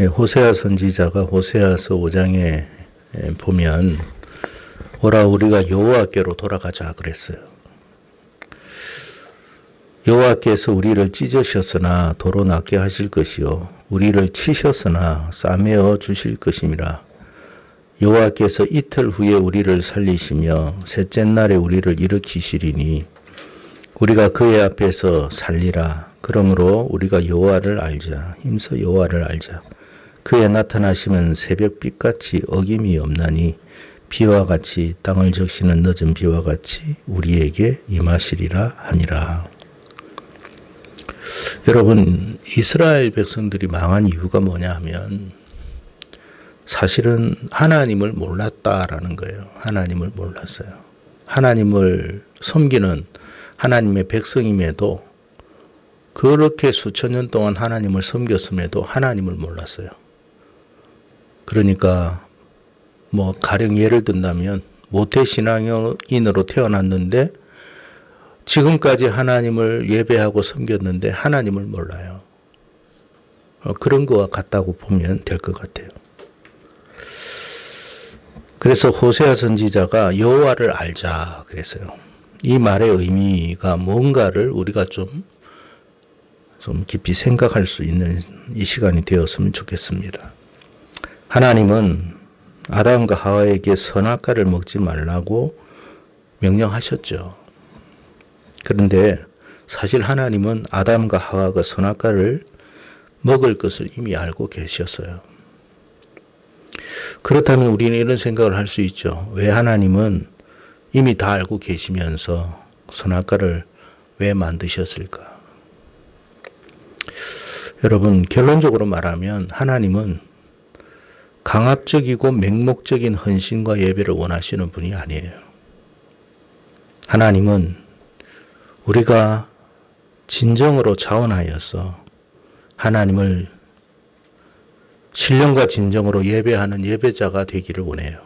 호세아 선지자가 호세아서 5장에 보면 오라 우리가 여호와께로 돌아가자 그랬어요. 여호와께서 우리를 찢으셨으나 도로 낫게 하실 것이요 우리를 치셨으나 싸매어 주실 것임이라. 여호와께서 이틀 후에 우리를 살리시며 셋째 날에 우리를 일으키시리니 우리가 그의 앞에서 살리라. 그러므로 우리가 여호와를 알자. 힘써 여호와를 알자. 그의 나타나심은 새벽빛같이 어김이 없나니 비와 같이 땅을 적시는 늦은 비와 같이 우리에게 임하시리라 하니라. 여러분, 이스라엘 백성들이 망한 이유가 뭐냐 하면 사실은 하나님을 몰랐다라는 거예요. 하나님을 몰랐어요. 하나님을 섬기는 하나님의 백성임에도 그렇게 수천 년 동안 하나님을 섬겼음에도 하나님을 몰랐어요. 그러니까 가령 예를 든다면 모태신앙인으로 태어났는데 지금까지 하나님을 예배하고 섬겼는데 하나님을 몰라요. 그런 거와 같다고 보면 될 것 같아요. 그래서 호세아 선지자가 여호와를 알자 그랬어요. 이 말의 의미가 뭔가를 우리가 좀 깊이 생각할 수 있는 이 시간이 되었으면 좋겠습니다. 하나님은 아담과 하와에게 선악과를 먹지 말라고 명령하셨죠. 그런데 사실 하나님은 아담과 하와가 선악과를 먹을 것을 이미 알고 계셨어요. 그렇다면 우리는 이런 생각을 할 수 있죠. 왜 하나님은 이미 다 알고 계시면서 선악과를 왜 만드셨을까? 여러분, 결론적으로 말하면 하나님은 강압적이고 맹목적인 헌신과 예배를 원하시는 분이 아니에요. 하나님은 우리가 진정으로 자원하여서 하나님을 신령과 진정으로 예배하는 예배자가 되기를 원해요.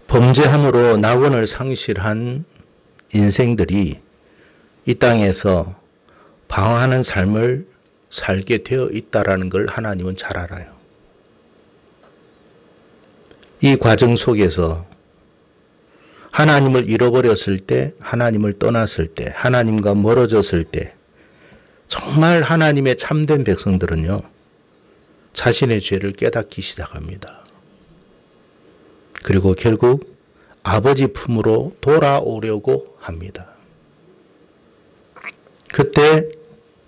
범죄함으로 낙원을 상실한 인생들이 이 땅에서 방황하는 삶을 살게 되어 있다라는 걸 하나님은 잘 알아요. 이 과정 속에서 하나님을 잃어버렸을 때, 하나님을 떠났을 때, 하나님과 멀어졌을 때 정말 하나님의 참된 백성들은요. 자신의 죄를 깨닫기 시작합니다. 그리고 결국 아버지 품으로 돌아오려고 합니다. 그때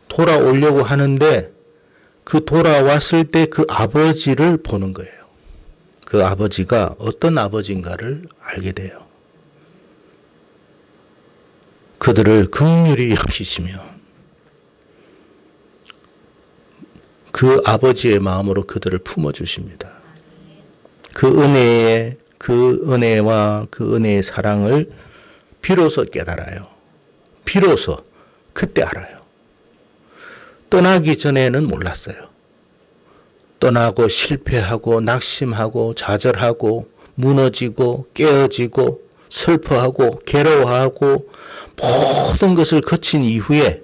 돌아오려고 하는데 그 돌아왔을 때 그 아버지를 보는 거예요. 그 아버지가 어떤 아버지인가를 알게 돼요. 그들을 긍휼히 여기시며 그 아버지의 마음으로 그들을 품어주십니다. 그 은혜와 그 은혜의 사랑을 비로소 깨달아요. 비로소 그때 알아요. 떠나기 전에는 몰랐어요. 떠나고 실패하고 낙심하고 좌절하고 무너지고 깨어지고 슬퍼하고 괴로워하고 모든 것을 거친 이후에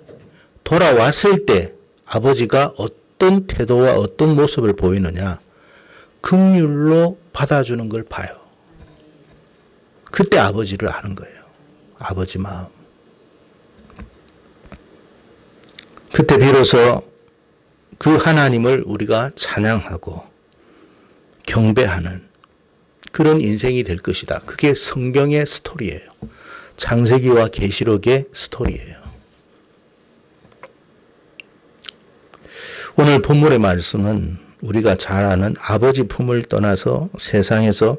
돌아왔을 때 아버지가 어떤 태도와 어떤 모습을 보이느냐 긍휼로 받아주는 걸 봐요. 그때 아버지를 아는 거예요. 아버지 마음. 그때 비로소 그 하나님을 우리가 찬양하고 경배하는 그런 인생이 될 것이다. 그게 성경의 스토리예요. 창세기와 계시록의 스토리예요. 오늘 본문의 말씀은 우리가 잘 아는 아버지 품을 떠나서 세상에서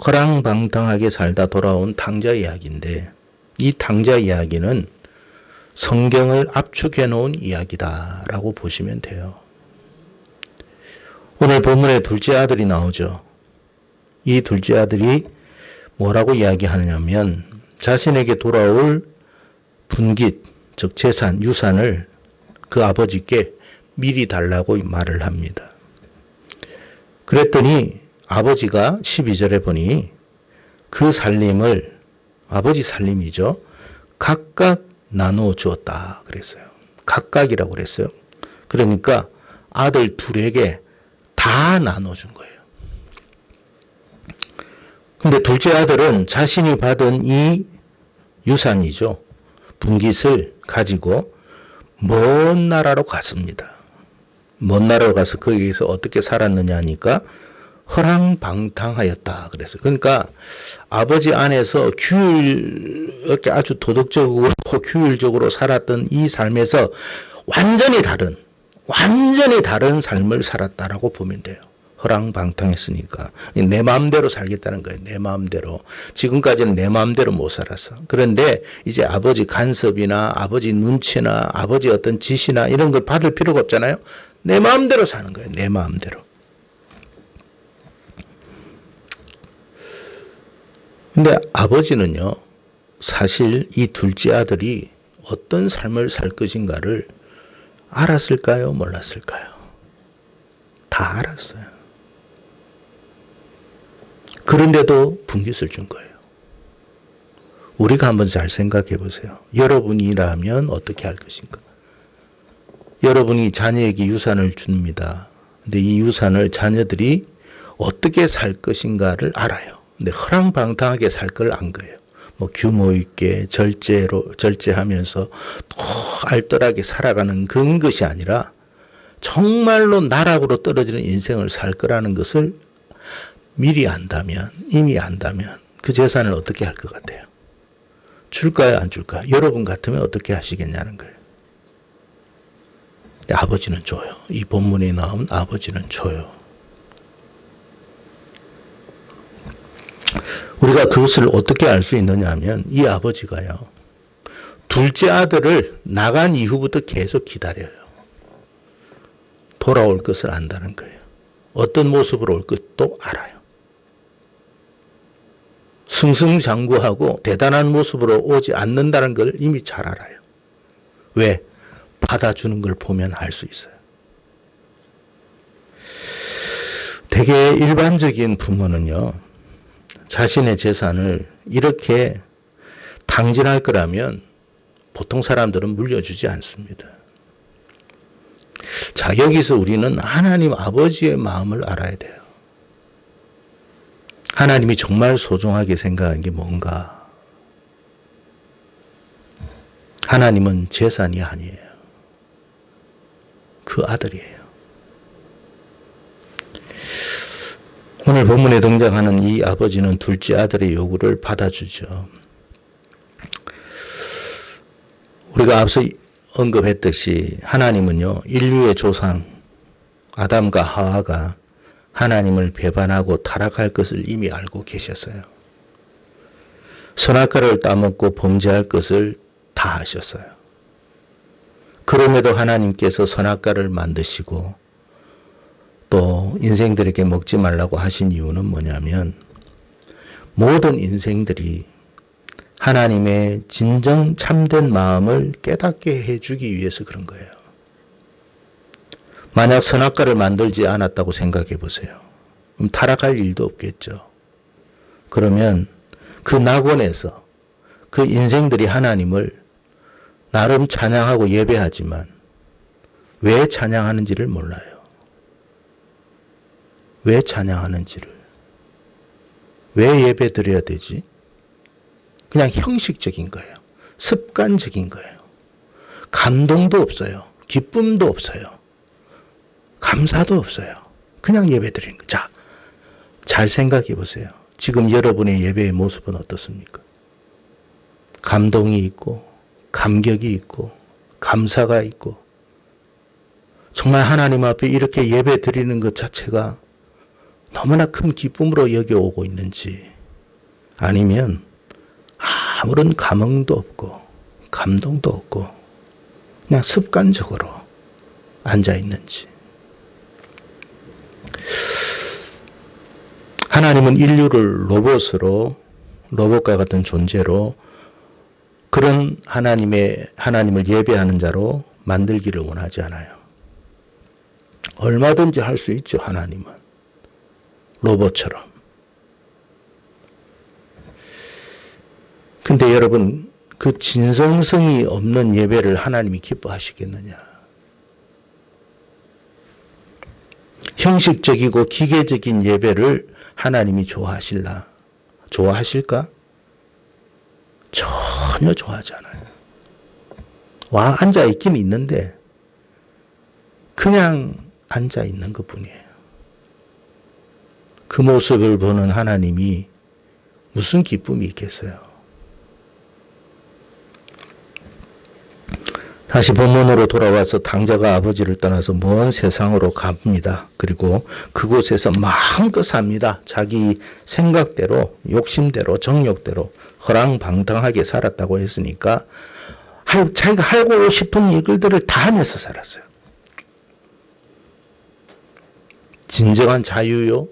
허랑방탕하게 살다 돌아온 탕자 이야기인데 이 탕자 이야기는 성경을 압축해 놓은 이야기다라고 보시면 돼요. 오늘 본문에 둘째 아들이 나오죠. 이 둘째 아들이 뭐라고 이야기하느냐면 자신에게 돌아올 분깃, 즉 재산, 유산을 그 아버지께 미리 달라고 말을 합니다. 그랬더니 아버지가 12절에 보니 그 살림을 아버지 살림이죠. 각각 나누어 주었다 그랬어요. 각각이라고 그랬어요. 그러니까 아들 둘에게 다 나눠준 거예요. 근데 둘째 아들은 자신이 받은 이 유산이죠. 분깃을 가지고 먼 나라로 갔습니다. 먼 나라로 가서 거기에서 어떻게 살았느냐 하니까 허랑방탕하였다 그랬어요. 그러니까 아버지 안에서 이렇게 아주 도덕적으로 규율적으로 살았던 이 삶에서 완전히 다른 삶을 살았다라고 보면 돼요. 허랑방탕했으니까 내 마음대로 살겠다는 거예요. 내 마음대로. 지금까지는 내 마음대로 못 살았어. 그런데 이제 아버지 간섭이나 아버지 눈치나 아버지 어떤 지시나 이런 걸 받을 필요가 없잖아요. 내 마음대로 사는 거예요. 내 마음대로. 근데 아버지는요, 사실 이 둘째 아들이 어떤 삶을 살 것인가를 알았을까요? 몰랐을까요? 다 알았어요. 그런데도 분깃을 준 거예요. 우리가 한번 잘 생각해 보세요. 여러분이라면 어떻게 할 것인가? 여러분이 자녀에게 유산을 줍니다. 근데 이 유산을 자녀들이 어떻게 살 것인가를 알아요. 근데 허랑방탕하게 살 걸 안 거예요. 뭐 규모 있게 절제하면서 또 알뜰하게 살아가는 그런 것이 아니라 정말로 나락으로 떨어지는 인생을 살 거라는 것을 미리 안다면, 이미 안다면 그 재산을 어떻게 할 것 같아요? 줄까요, 안 줄까요? 여러분 같으면 어떻게 하시겠냐는 거예요. 근데 아버지는 줘요. 이 본문에 나온 아버지는 줘요. 우리가 그것을 어떻게 알 수 있느냐 하면 이 아버지가요. 둘째 아들을 나간 이후부터 계속 기다려요. 돌아올 것을 안다는 거예요. 어떤 모습으로 올 것도 알아요. 승승장구하고 대단한 모습으로 오지 않는다는 걸 이미 잘 알아요. 왜? 받아주는 걸 보면 알 수 있어요. 되게 일반적인 부모는요. 자신의 재산을 이렇게 탕진할 거라면 보통 사람들은 물려주지 않습니다. 자, 여기서 우리는 하나님 아버지의 마음을 알아야 돼요. 하나님이 정말 소중하게 생각한 게 뭔가? 하나님은 재산이 아니에요. 그 아들이에요. 오늘 본문에 등장하는 이 아버지는 둘째 아들의 요구를 받아주죠. 우리가 앞서 언급했듯이 하나님은요, 인류의 조상 아담과 하와가 하나님을 배반하고 타락할 것을 이미 알고 계셨어요. 선악과를 따먹고 범죄할 것을 다 하셨어요. 그럼에도 하나님께서 선악과를 만드시고 또 인생들에게 먹지 말라고 하신 이유는 뭐냐면 모든 인생들이 하나님의 진정 참된 마음을 깨닫게 해주기 위해서 그런 거예요. 만약 선악과를 만들지 않았다고 생각해 보세요. 그럼 타락할 일도 없겠죠. 그러면 그 낙원에서 그 인생들이 하나님을 나름 찬양하고 예배하지만 왜 찬양하는지를 몰라요. 왜 찬양하는지를. 왜 예배 드려야 되지? 그냥 형식적인 거예요. 습관적인 거예요. 감동도 없어요. 기쁨도 없어요. 감사도 없어요. 그냥 예배 드리는 거예요. 자, 잘 생각해 보세요. 지금 여러분의 예배의 모습은 어떻습니까? 감동이 있고, 감격이 있고, 감사가 있고, 정말 하나님 앞에 이렇게 예배 드리는 것 자체가 너무나 큰 기쁨으로 여겨오고 있는지, 아니면 아무런 감흥도 없고 감동도 없고 그냥 습관적으로 앉아 있는지. 하나님은 인류를 로봇과 같은 존재로 그런 하나님을 예배하는 자로 만들기를 원하지 않아요. 얼마든지 할 수 있죠, 하나님은. 로봇처럼. 근데 여러분, 그 진성성이 없는 예배를 하나님이 기뻐하시겠느냐? 형식적이고 기계적인 예배를 하나님이 좋아하실까? 전혀 좋아하지 않아요. 와 앉아 있긴 있는데 그냥 앉아 있는 것뿐이에요. 그 모습을 보는 하나님이 무슨 기쁨이 있겠어요? 다시 본문으로 돌아와서 당자가 아버지를 떠나서 먼 세상으로 갑니다. 그리고 그곳에서 마음껏 삽니다. 자기 생각대로, 욕심대로, 정욕대로 허랑방탕하게 살았다고 했으니까 자기가 하고 싶은 일들을 다 하면서 살았어요. 진정한 자유요,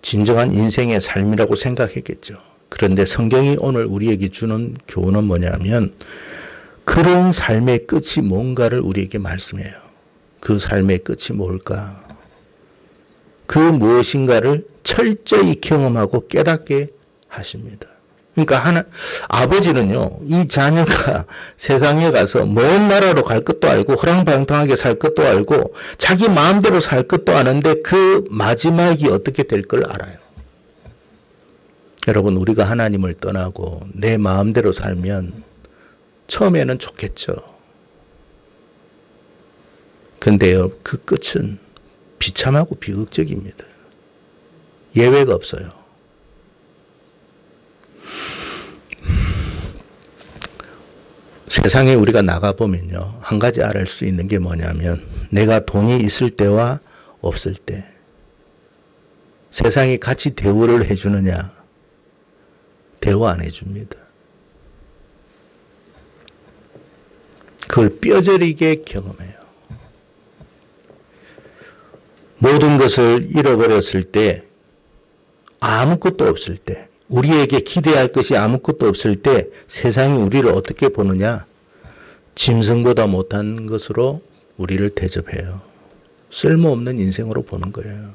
진정한 인생의 삶이라고 생각했겠죠. 그런데 성경이 오늘 우리에게 주는 교훈은 뭐냐면 그런 삶의 끝이 뭔가를 우리에게 말씀해요. 그 삶의 끝이 뭘까? 그 무엇인가를 철저히 경험하고 깨닫게 하십니다. 그러니까 아버지는요, 이 자녀가 세상에 가서 먼 나라로 갈 것도 알고 허랑방탕하게 살 것도 알고 자기 마음대로 살 것도 아는데 그 마지막이 어떻게 될 걸 알아요. 여러분, 우리가 하나님을 떠나고 내 마음대로 살면 처음에는 좋겠죠. 근데요, 그 끝은 비참하고 비극적입니다. 예외가 없어요. 세상에 우리가 나가보면요, 한 가지 알 수 있는 게 뭐냐면 내가 돈이 있을 때와 없을 때 세상이 같이 대우를 해주느냐? 대우 안 해줍니다. 그걸 뼈저리게 경험해요. 모든 것을 잃어버렸을 때, 아무것도 없을 때, 우리에게 기대할 것이 아무것도 없을 때 세상이 우리를 어떻게 보느냐? 짐승보다 못한 것으로 우리를 대접해요. 쓸모없는 인생으로 보는 거예요.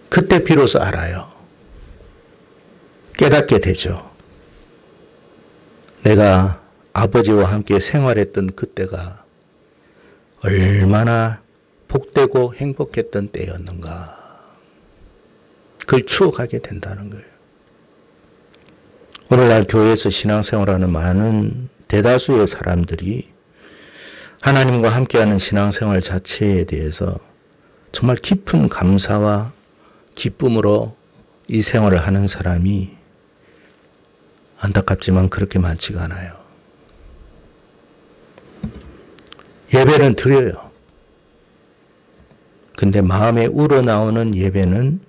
그때 비로소 알아요. 깨닫게 되죠. 내가 아버지와 함께 생활했던 그때가 얼마나 복되고 행복했던 때였는가. 그걸 추억하게 된다는 거예요. 오늘날 교회에서 신앙생활하는 많은 대다수의 사람들이 하나님과 함께하는 신앙생활 자체에 대해서 정말 깊은 감사와 기쁨으로 이 생활을 하는 사람이 안타깝지만 그렇게 많지가 않아요. 예배는 드려요. 근데 마음에 우러나오는 예배는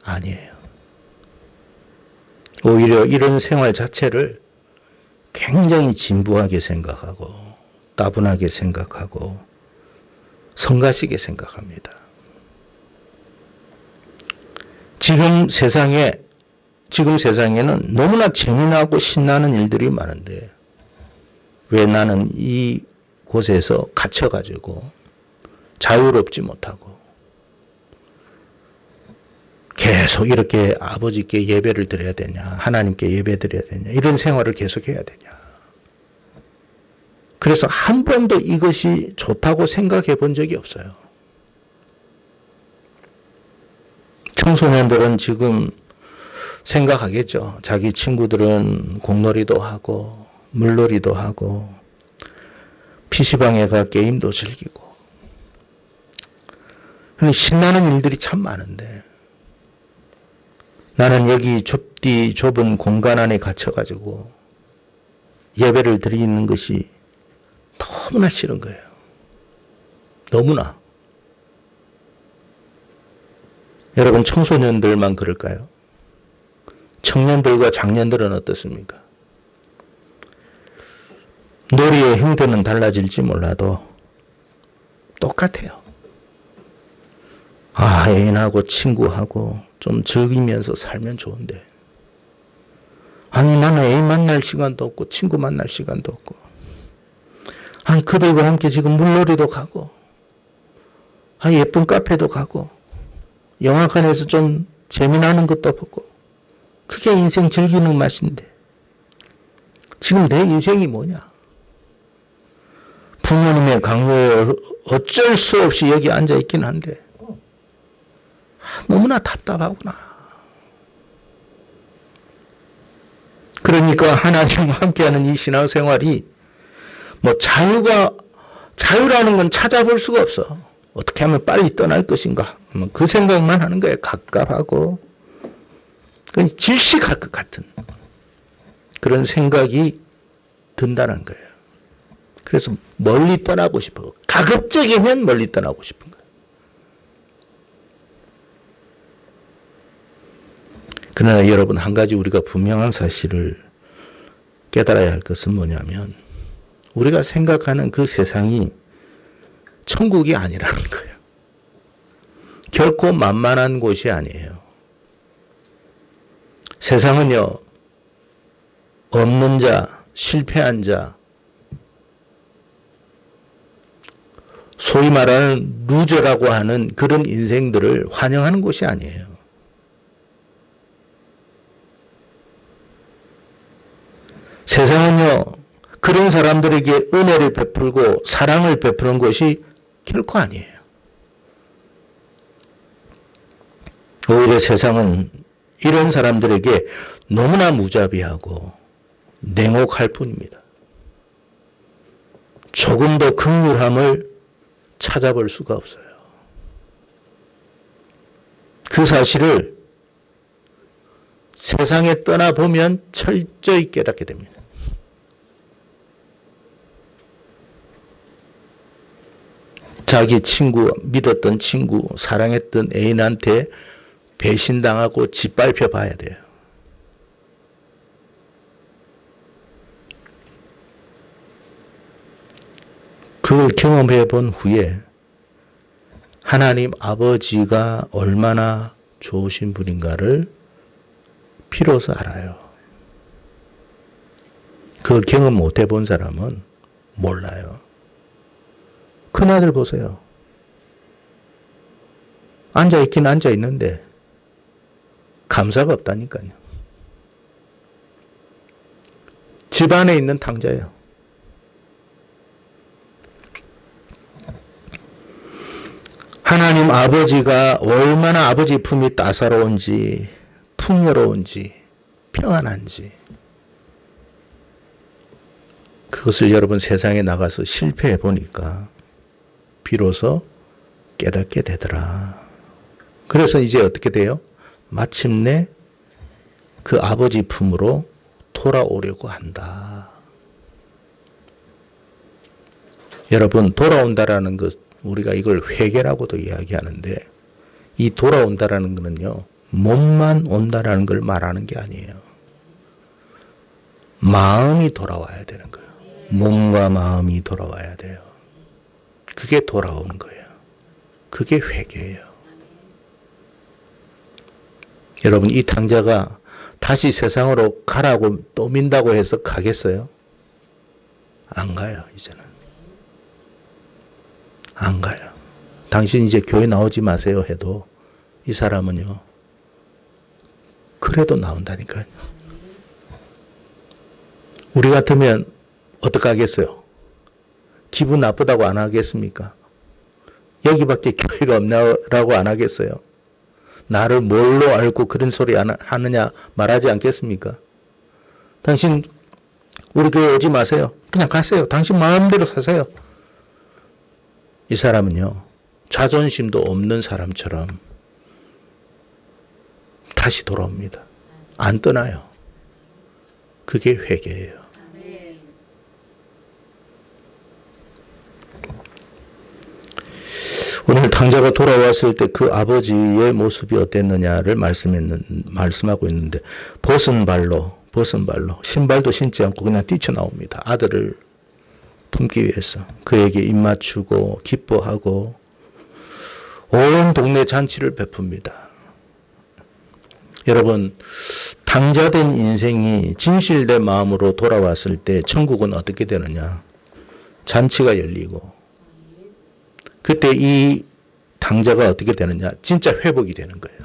아니에요. 오히려 이런 생활 자체를 굉장히 진부하게 생각하고 따분하게 생각하고 성가시게 생각합니다. 지금 세상에는 너무나 재미나고 신나는 일들이 많은데 왜 나는 이 곳에서 갇혀가지고 자유롭지 못하고 계속 이렇게 아버지께 예배를 드려야 되냐, 하나님께 예배 드려야 되냐, 이런 생활을 계속 해야 되냐. 그래서 한 번도 이것이 좋다고 생각해 본 적이 없어요. 청소년들은 지금 생각하겠죠. 자기 친구들은 공놀이도 하고 물놀이도 하고 PC방에 가 게임도 즐기고 신나는 일들이 참 많은데 나는 여기 좁은 공간 안에 갇혀가지고 예배를 드리는 것이 너무나 싫은 거예요. 너무나. 여러분, 청소년들만 그럴까요? 청년들과 장년들은 어떻습니까? 놀이의 형태는 달라질지 몰라도 똑같아요. 애인하고 친구하고 좀 즐기면서 살면 좋은데 아니 나는 애인 만날 시간도 없고 친구 만날 시간도 없고 아니 그들과 함께 지금 물놀이도 가고 예쁜 카페도 가고 영화관에서 좀 재미나는 것도 보고 그게 인생 즐기는 맛인데 지금 내 인생이 뭐냐? 부모님의 강요에 어쩔 수 없이 여기 앉아 있긴 한데 너무나 답답하구나. 그러니까 하나님과 함께하는 이 신앙생활이 뭐 자유라는 건 찾아볼 수가 없어. 어떻게 하면 빨리 떠날 것인가. 그 생각만 하는 거예요. 갑갑하고 질식할 것 같은 그런 생각이 든다는 거예요. 그래서 멀리 떠나고 싶어. 가급적이면 멀리 떠나고 싶은 거예요. 그러나 여러분, 한 가지 우리가 분명한 사실을 깨달아야 할 것은 뭐냐면 우리가 생각하는 그 세상이 천국이 아니라는 거예요. 결코 만만한 곳이 아니에요. 세상은요, 없는 자, 실패한 자, 소위 말하는 루저라고 하는 그런 인생들을 환영하는 곳이 아니에요. 세상은요, 그런 사람들에게 은혜를 베풀고 사랑을 베푸는 것이 결코 아니에요. 오히려 세상은 이런 사람들에게 너무나 무자비하고 냉혹할 뿐입니다. 조금 더 긍휼함을 찾아볼 수가 없어요. 그 사실을 세상에 떠나보면 철저히 깨닫게 됩니다. 자기 친구, 믿었던 친구, 사랑했던 애인한테 배신당하고 짓밟혀 봐야 돼요. 그걸 경험해 본 후에 하나님 아버지가 얼마나 좋으신 분인가를 비로소 알아요. 그 경험 못 해본 사람은 몰라요. 큰아들 보세요. 앉아있긴 앉아있는데 감사가 없다니까요. 집 안에 있는 탕자예요. 하나님 아버지가 얼마나 아버지 품이 따사로운지, 풍요로운지, 평안한지, 그것을 여러분 세상에 나가서 실패해 보니까 비로소 깨닫게 되더라. 그래서 이제 어떻게 돼요? 마침내 그 아버지 품으로 돌아오려고 한다. 여러분, 돌아온다라는 것, 우리가 이걸 회개라고도 이야기하는데, 이 돌아온다라는 것은요, 몸만 온다라는 걸 말하는 게 아니에요. 마음이 돌아와야 되는 거예요. 몸과 마음이 돌아와야 돼요. 그게 돌아오는 거예요. 그게 회개예요. 여러분, 이 탕자가 다시 세상으로 가라고 또 민다고 해서 가겠어요? 안 가요, 이제는. 안 가요. 당신 이제 교회 나오지 마세요 해도 이 사람은요, 그래도 나온다니까요. 우리 같으면 어떡하겠어요? 기분 나쁘다고 안 하겠습니까? 여기밖에 교회가 없나라고 안 하겠어요? 나를 뭘로 알고 그런 소리 하느냐 말하지 않겠습니까? 당신 우리 교회 오지 마세요. 그냥 가세요. 당신 마음대로 사세요. 이 사람은요, 자존심도 없는 사람처럼 다시 돌아옵니다. 안 떠나요. 그게 회개예요. 오늘 탕자가 돌아왔을 때 그 아버지의 모습이 어땠느냐를 말씀하고 있는데, 벗은 발로, 신발도 신지 않고 그냥 뛰쳐나옵니다. 아들을 품기 위해서. 그에게 입맞추고 기뻐하고 온 동네 잔치를 베풉니다. 여러분, 탕자된 인생이 진실된 마음으로 돌아왔을 때 천국은 어떻게 되느냐? 잔치가 열리고, 그때 이 탕자가 어떻게 되느냐? 진짜 회복이 되는 거예요.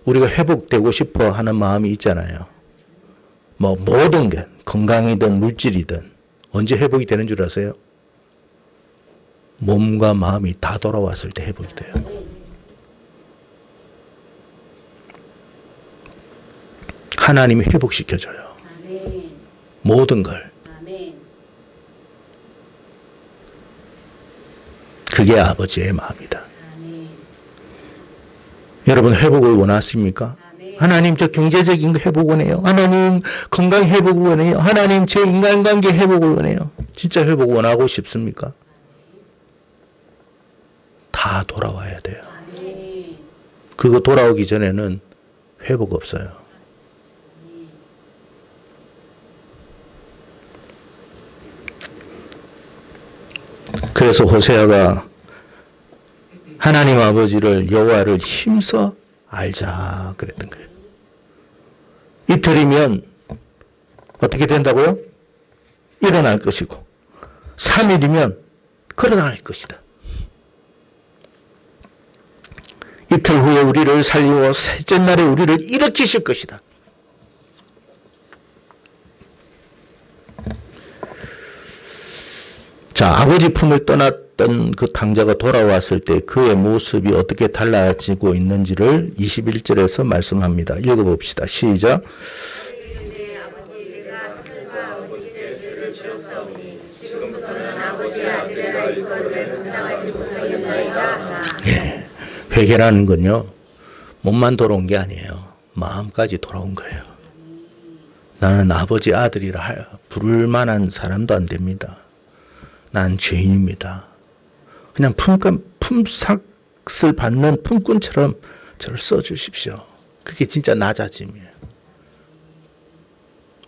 우리가 회복되고 싶어 하는 마음이 있잖아요. 뭐 모든 게 건강이든 물질이든 언제 회복이 되는 줄 아세요? 몸과 마음이 다 돌아왔을 때 회복이 돼요. 하나님이 회복시켜줘요. 모든 걸. 그게 아버지의 마음이다. 여러분 회복을 원하십니까? 하나님 저 경제적인 회복 원해요. 하나님 건강 회복 원해요. 하나님 제 인간관계 회복을 원해요. 진짜 회복 원하고 싶습니까? 다 돌아와야 돼요. 그거 돌아오기 전에는 회복 없어요. 그래서 호세아가 하나님 아버지를 여호와를 힘써 알자 그랬던 거예요. 이틀이면 어떻게 된다고요? 일어날 것이고 3일이면 걸어날 것이다. 이틀 후에 우리를 살리고 셋째 날에 우리를 일으키실 것이다. 자, 아버지 품을 떠났던 그 당자가 돌아왔을 때 그의 모습이 어떻게 달라지고 있는지를 21절에서 말씀합니다. 읽어봅시다. 시작. 예, 회개라는 건요, 몸만 돌아온 게 아니에요. 마음까지 돌아온 거예요. 나는 아버지 아들이라 부를 만한 사람도 안 됩니다. 난 죄인입니다. 그냥 품삯을 받는 품꾼처럼 저를 써주십시오. 그게 진짜 낮아짐이에요.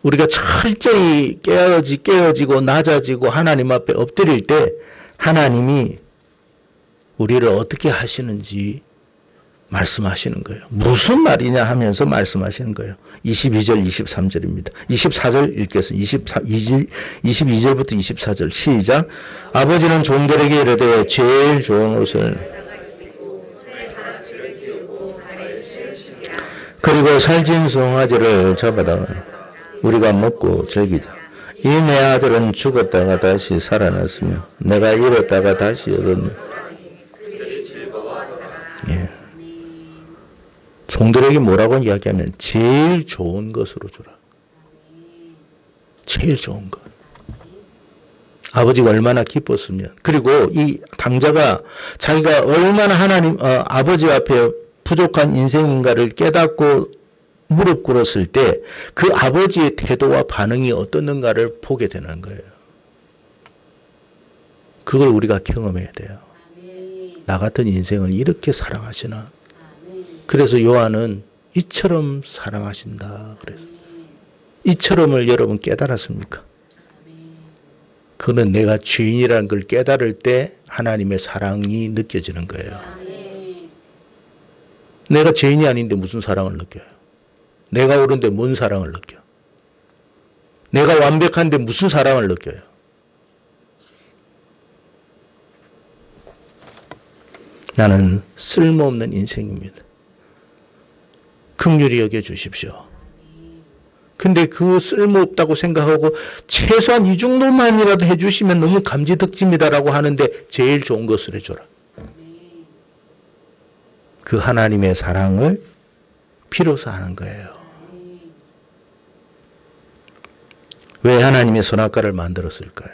우리가 철저히 깨어지고 낮아지고 하나님 앞에 엎드릴 때 하나님이 우리를 어떻게 하시는지 말씀하시는 거예요. 무슨 말이냐 하면서 말씀하시는 거예요. 22절, 23절입니다. 24절 읽겠습니다. 22절부터 24절 시작. 아버지는 종들에게 이르되 제일 좋은 옷을 그리고 살찐 송아지를 잡아다 우리가 먹고 즐기자. 이 내 아들은 죽었다가 다시 살아났으며 내가 잃었다가 다시 얻었네. 예. 종들에게 뭐라고 이야기하면 제일 좋은 것으로 주라. 제일 좋은 것. 아버지가 얼마나 기뻤으면. 그리고 이 당자가 자기가 얼마나 하나님 아버지 앞에 부족한 인생인가를 깨닫고 무릎 꿇었을 때 그 아버지의 태도와 반응이 어떻는가를 보게 되는 거예요. 그걸 우리가 경험해야 돼요. 나 같은 인생을 이렇게 사랑하시나. 그래서 요한은 이처럼 사랑하신다. 그래서 이처럼을 여러분 깨달았습니까? 그는 내가 죄인이라는 걸 깨달을 때 하나님의 사랑이 느껴지는 거예요. 내가 죄인이 아닌데 무슨 사랑을 느껴요? 내가 옳은데 뭔 사랑을 느껴? 내가 완벽한데 무슨 사랑을 느껴요? 나는 쓸모없는 인생입니다. 긍휼히 여겨주십시오. 근데 그 쓸모없다고 생각하고 최소한 이 정도만이라도 해주시면 너무 감지덕지입니다라고 하는데 제일 좋은 것을 해줘라. 그 하나님의 사랑을 비로소 하는 거예요. 왜 하나님의 선악과를 만들었을까요?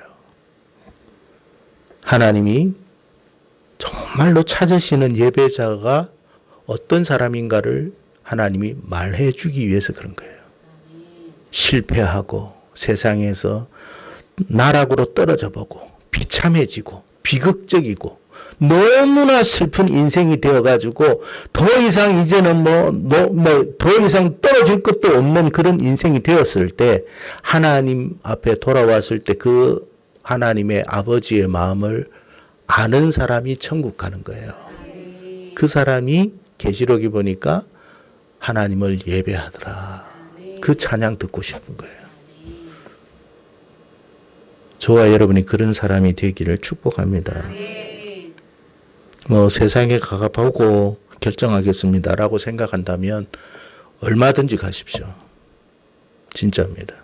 하나님이 정말로 찾으시는 예배자가 어떤 사람인가를 하나님이 말해 주기 위해서 그런 거예요. 실패하고 세상에서 나락으로 떨어져 보고 비참해지고 비극적이고 너무나 슬픈 인생이 되어가지고 더 이상 이제는 더 이상 떨어질 것도 없는 그런 인생이 되었을 때 하나님 앞에 돌아왔을 때 그 하나님의 아버지의 마음을 아는 사람이 천국 가는 거예요. 그 사람이 계시록에 보니까 하나님을 예배하더라. 그 찬양 듣고 싶은 거예요. 저와 여러분이 그런 사람이 되기를 축복합니다. 세상에 가보고 결정하겠습니다라고 생각한다면 얼마든지 가십시오. 진짜입니다.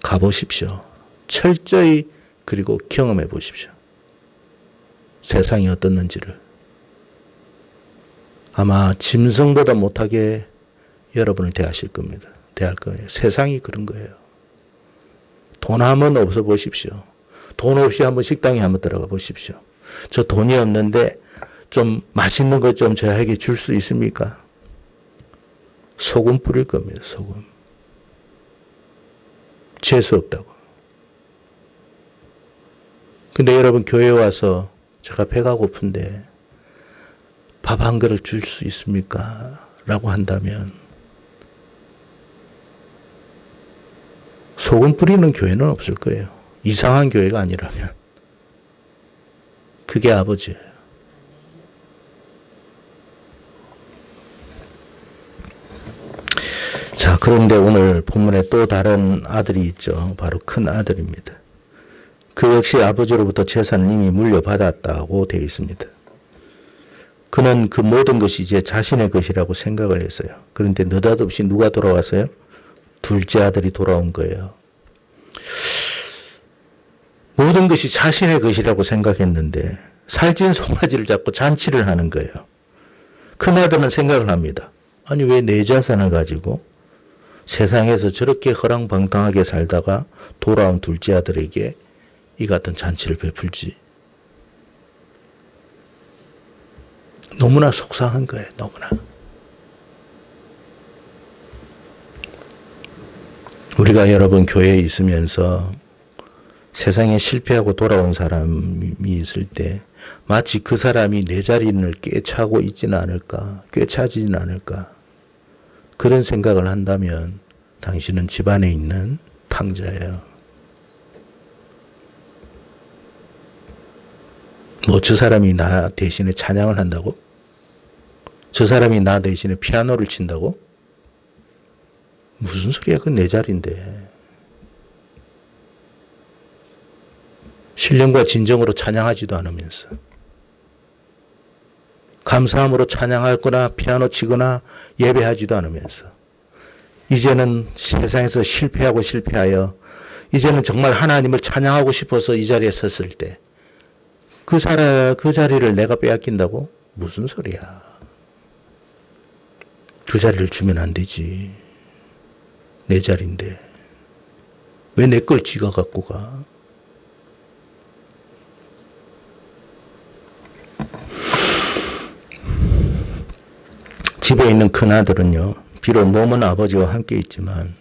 가보십시오. 철저히 그리고 경험해 보십시오. 세상이 어떻는지를. 아마 짐승보다 못하게 여러분을 대하실 겁니다. 대할 거예요. 세상이 그런 거예요. 돈 한번 없어 보십시오. 돈 없이 한번 식당에 한번 들어가 보십시오. 저 돈이 없는데 좀 맛있는 것 좀 저에게 줄 수 있습니까? 소금 뿌릴 겁니다. 소금. 재수 없다고. 근데 여러분 교회 와서 제가 배가 고픈데 밥 한 그릇 줄 수 있습니까? 라고 한다면 소금 뿌리는 교회는 없을 거예요. 이상한 교회가 아니라면. 그게 아버지예요. 자, 그런데 오늘 본문에 또 다른 아들이 있죠. 바로 큰 아들입니다. 그 역시 아버지로부터 재산을 이미 물려받았다고 되어 있습니다. 그는 그 모든 것이 이제 자신의 것이라고 생각을 했어요. 그런데 느닷없이 누가 돌아왔어요? 둘째 아들이 돌아온 거예요. 모든 것이 자신의 것이라고 생각했는데 살찐 송아지를 잡고 잔치를 하는 거예요. 큰아들은 생각을 합니다. 아니 왜 내 자산을 가지고 세상에서 저렇게 허랑방탕하게 살다가 돌아온 둘째 아들에게 이 같은 잔치를 베풀지. 너무나 속상한 거예요. 너무나. 우리가 여러분 교회에 있으면서 세상에 실패하고 돌아온 사람이 있을 때 마치 그 사람이 내 자리를 꿰차고 있지는 않을까, 꿰차지는 않을까 그런 생각을 한다면 당신은 집안에 있는 탕자예요. 뭐 저 사람이 나 대신에 찬양을 한다고? 저 사람이 나 대신에 피아노를 친다고? 무슨 소리야? 그건 내 자리인데. 신령과 진정으로 찬양하지도 않으면서 감사함으로 찬양하거나 피아노 치거나 예배하지도 않으면서 이제는 세상에서 실패하여 이제는 정말 하나님을 찬양하고 싶어서 이 자리에 섰을 때 그 자리를 내가 빼앗긴다고? 무슨 소리야. 그 자리를 주면 안 되지. 내 자리인데. 왜 내 걸 지가 갖고 가? 집에 있는 큰아들은요. 비록 몸은 아버지와 함께 있지만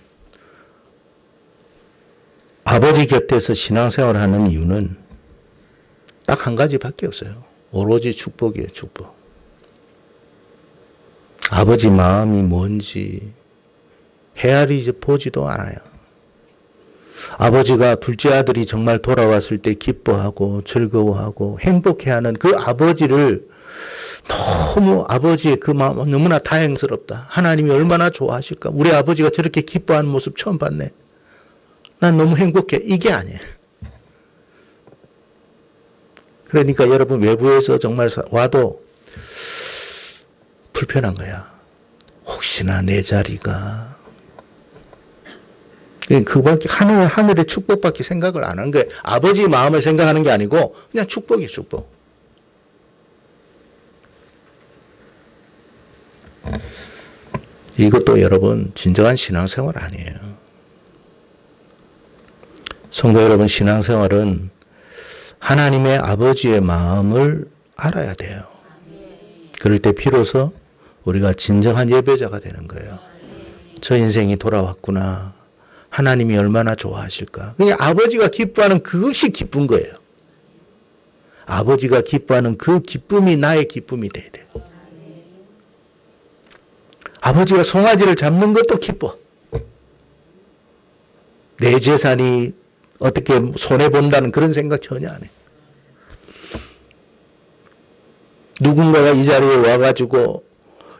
아버지 곁에서 신앙생활을 하는 이유는 딱 한 가지밖에 없어요. 오로지 축복이에요. 축복. 아버지 마음이 뭔지 헤아리 보지도 않아요. 아버지가 둘째 아들이 정말 돌아왔을 때 기뻐하고 즐거워하고 행복해하는 그 아버지를 너무 아버지의 그 마음은 너무나 다행스럽다. 하나님이 얼마나 좋아하실까. 우리 아버지가 저렇게 기뻐하는 모습 처음 봤네. 난 너무 행복해. 이게 아니에요. 그러니까 여러분 외부에서 정말 와도 불편한 거야. 혹시나 내 자리가. 그밖에 하늘의 축복밖에 생각을 안 한 거예요. 아버지의 마음을 생각하는 게 아니고 그냥 축복이에요. 축복. 이것도 여러분 진정한 신앙생활 아니에요. 성도 여러분, 신앙생활은 하나님의 아버지의 마음을 알아야 돼요. 그럴 때 비로소 우리가 진정한 예배자가 되는 거예요. 저 인생이 돌아왔구나. 하나님이 얼마나 좋아하실까. 그냥 아버지가 기뻐하는 그것이 기쁜 거예요. 아버지가 기뻐하는 그 기쁨이 나의 기쁨이 돼야 돼요. 아버지가 송아지를 잡는 것도 기뻐. 내 재산이 어떻게 손해본다는 그런 생각 전혀 안 해. 누군가가 이 자리에 와가지고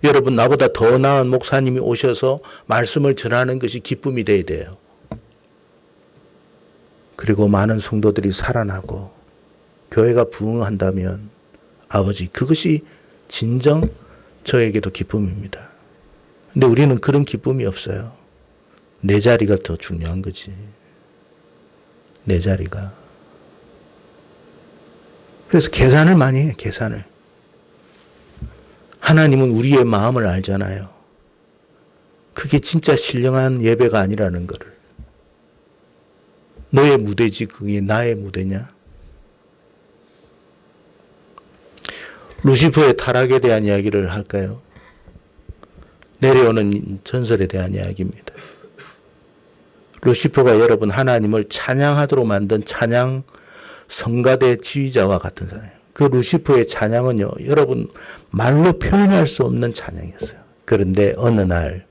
여러분 나보다 더 나은 목사님이 오셔서 말씀을 전하는 것이 기쁨이 돼야 돼요. 그리고 많은 성도들이 살아나고 교회가 부흥한다면 아버지 그것이 진정 저에게도 기쁨입니다. 근데 우리는 그런 기쁨이 없어요. 내 자리가 더 중요한 거지. 내 자리가. 그래서 계산을 많이 해, 계산을. 하나님은 우리의 마음을 알잖아요. 그게 진짜 신령한 예배가 아니라는 거를. 너의 무대지 그게 나의 무대냐? 루시퍼의 타락에 대한 이야기를 할까요? 내려오는 전설에 대한 이야기입니다. 루시퍼가 여러분 하나님을 찬양하도록 만든 찬양 성가대 지휘자와 같은 사람이에요. 그 루시퍼의 찬양은요, 여러분 말로 표현할 수 없는 찬양이었어요. 그런데 어느 날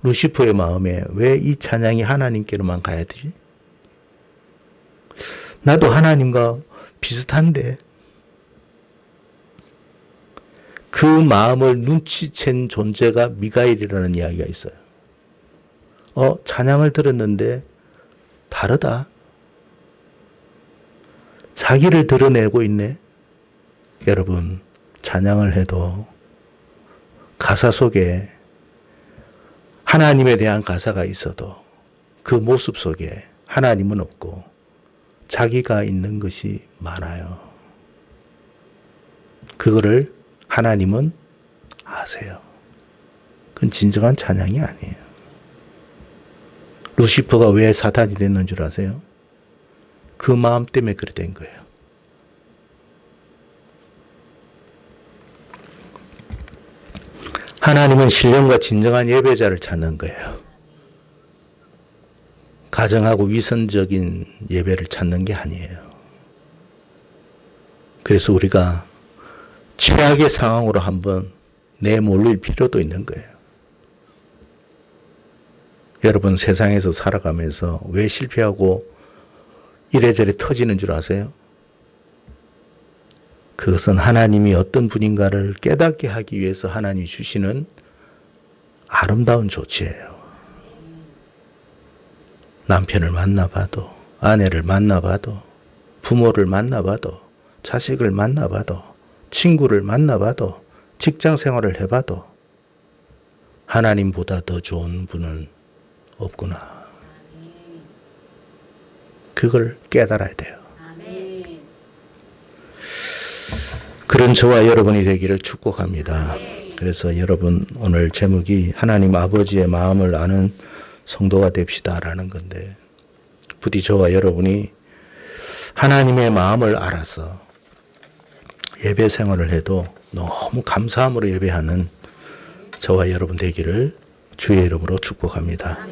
루시퍼의 마음에 왜 이 찬양이 하나님께로만 가야 되지? 나도 하나님과 비슷한데. 그 마음을 눈치챈 존재가 미가엘이라는 이야기가 있어요. 찬양을 들었는데 다르다. 자기를 드러내고 있네. 여러분, 찬양을 해도 가사 속에 하나님에 대한 가사가 있어도 그 모습 속에 하나님은 없고 자기가 있는 것이 많아요. 그거를 하나님은 아세요. 그건 진정한 찬양이 아니에요. 루시퍼가 왜 사탄이 됐는 줄 아세요? 그 마음 때문에 그래 된 거예요. 하나님은 신령과 진정한 예배자를 찾는 거예요. 가정하고 위선적인 예배를 찾는 게 아니에요. 그래서 우리가 최악의 상황으로 한번 내몰릴 필요도 있는 거예요. 여러분 세상에서 살아가면서 왜 실패하고 이래저래 터지는 줄 아세요? 그것은 하나님이 어떤 분인가를 깨닫게 하기 위해서 하나님이 주시는 아름다운 조치예요. 남편을 만나봐도, 아내를 만나봐도, 부모를 만나봐도, 자식을 만나봐도, 친구를 만나봐도, 직장 생활을 해봐도 하나님보다 더 좋은 분은 없구나. 그걸 깨달아야 돼요. 그런 저와 여러분이 되기를 축복합니다. 그래서 여러분 오늘 제목이 하나님 아버지의 마음을 아는 성도가 됩시다라는 건데, 부디 저와 여러분이 하나님의 마음을 알아서 예배 생활을 해도 너무 감사함으로 예배하는 저와 여러분 되기를 주의 이름으로 축복합니다.